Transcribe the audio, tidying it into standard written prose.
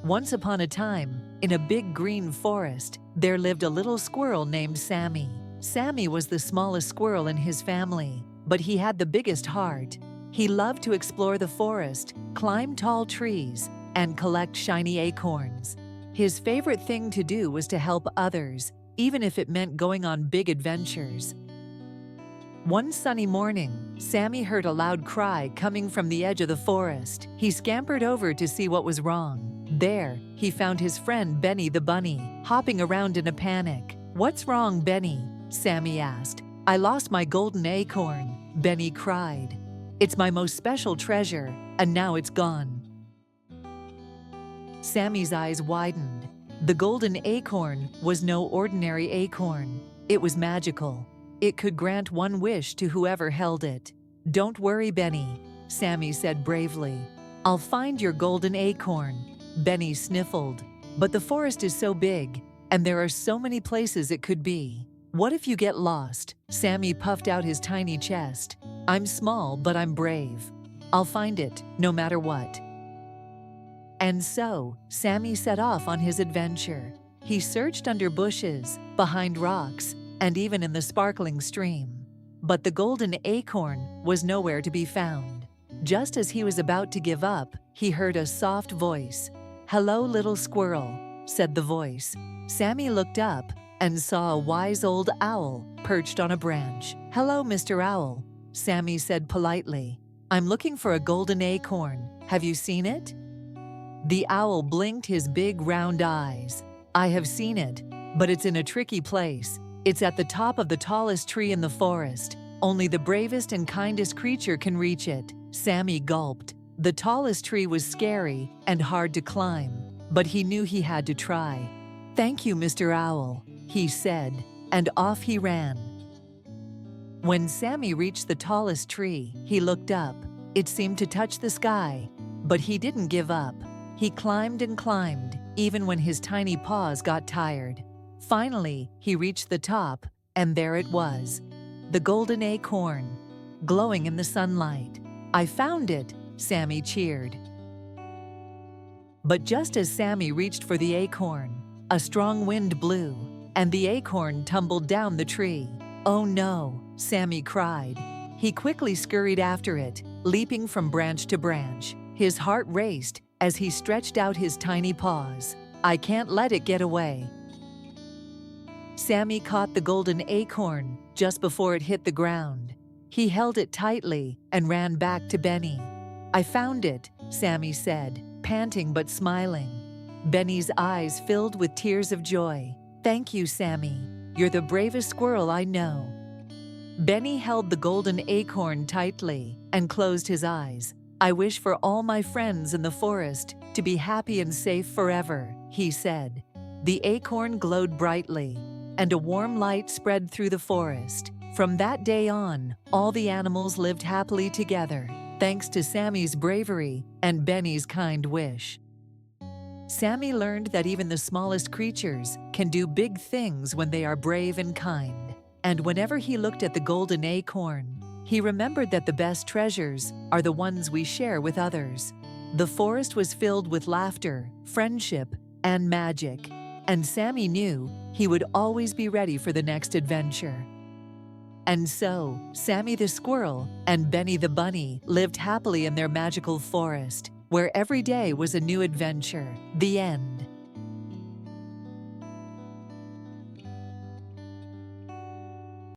Once upon a time, in a big green forest, there lived a little squirrel named Sammy. Sammy was the smallest squirrel in his family, but he had the biggest heart. He loved to explore the forest, climb tall trees, and collect shiny acorns. His favorite thing to do was to help others, even if it meant going on big adventures. One sunny morning, Sammy heard a loud cry coming from the edge of the forest. He scampered over to see what was wrong. There, he found his friend Benny the bunny, hopping around in a panic. "What's wrong, Benny?" Sammy asked. "I lost my golden acorn," Benny cried. "It's my most special treasure, and now it's gone." Sammy's eyes widened. The golden acorn was no ordinary acorn. It was magical. It could grant one wish to whoever held it. "Don't worry, Benny," Sammy said bravely. "I'll find your golden acorn." Benny sniffled. "But the forest is so big, and there are so many places it could be. What if you get lost?" Sammy puffed out his tiny chest. "I'm small, but I'm brave. I'll find it, no matter what." And so, Sammy set off on his adventure. He searched under bushes, behind rocks, and even in the sparkling stream. But the golden acorn was nowhere to be found. Just as he was about to give up, he heard a soft voice. "Hello, little squirrel," said the voice. Sammy looked up and saw a wise old owl perched on a branch. "Hello, Mr. Owl," Sammy said politely. "I'm looking for a golden acorn. Have you seen it?" The owl blinked his big round eyes. "I have seen it, but it's in a tricky place. It's at the top of the tallest tree in the forest. Only the bravest and kindest creature can reach it." Sammy gulped. The tallest tree was scary and hard to climb, but he knew he had to try. "Thank you, Mr. Owl," he said, and off he ran. When Sammy reached the tallest tree, he looked up. It seemed to touch the sky, but he didn't give up. He climbed and climbed, even when his tiny paws got tired. Finally, he reached the top, and there it was, the golden acorn, glowing in the sunlight. "I found it," Sammy cheered. But just as Sammy reached for the acorn, a strong wind blew, and the acorn tumbled down the tree. "Oh no," Sammy cried. He quickly scurried after it, leaping from branch to branch. His heart raced as he stretched out his tiny paws. "I can't let it get away." Sammy caught the golden acorn just before it hit the ground. He held it tightly and ran back to Benny. "I found it," Sammy said, panting but smiling. Benny's eyes filled with tears of joy. "Thank you, Sammy. You're the bravest squirrel I know." Benny held the golden acorn tightly and closed his eyes. "I wish for all my friends in the forest to be happy and safe forever," he said. The acorn glowed brightly, and a warm light spread through the forest. From that day on, all the animals lived happily together, thanks to Sammy's bravery and Benny's kind wish. Sammy learned that even the smallest creatures can do big things when they are brave and kind. And whenever he looked at the golden acorn, he remembered that the best treasures are the ones we share with others. The forest was filled with laughter, friendship, and magic, and Sammy knew he would always be ready for the next adventure. And so, Sammy the Squirrel and Benny the Bunny lived happily in their magical forest, where every day was a new adventure. The end.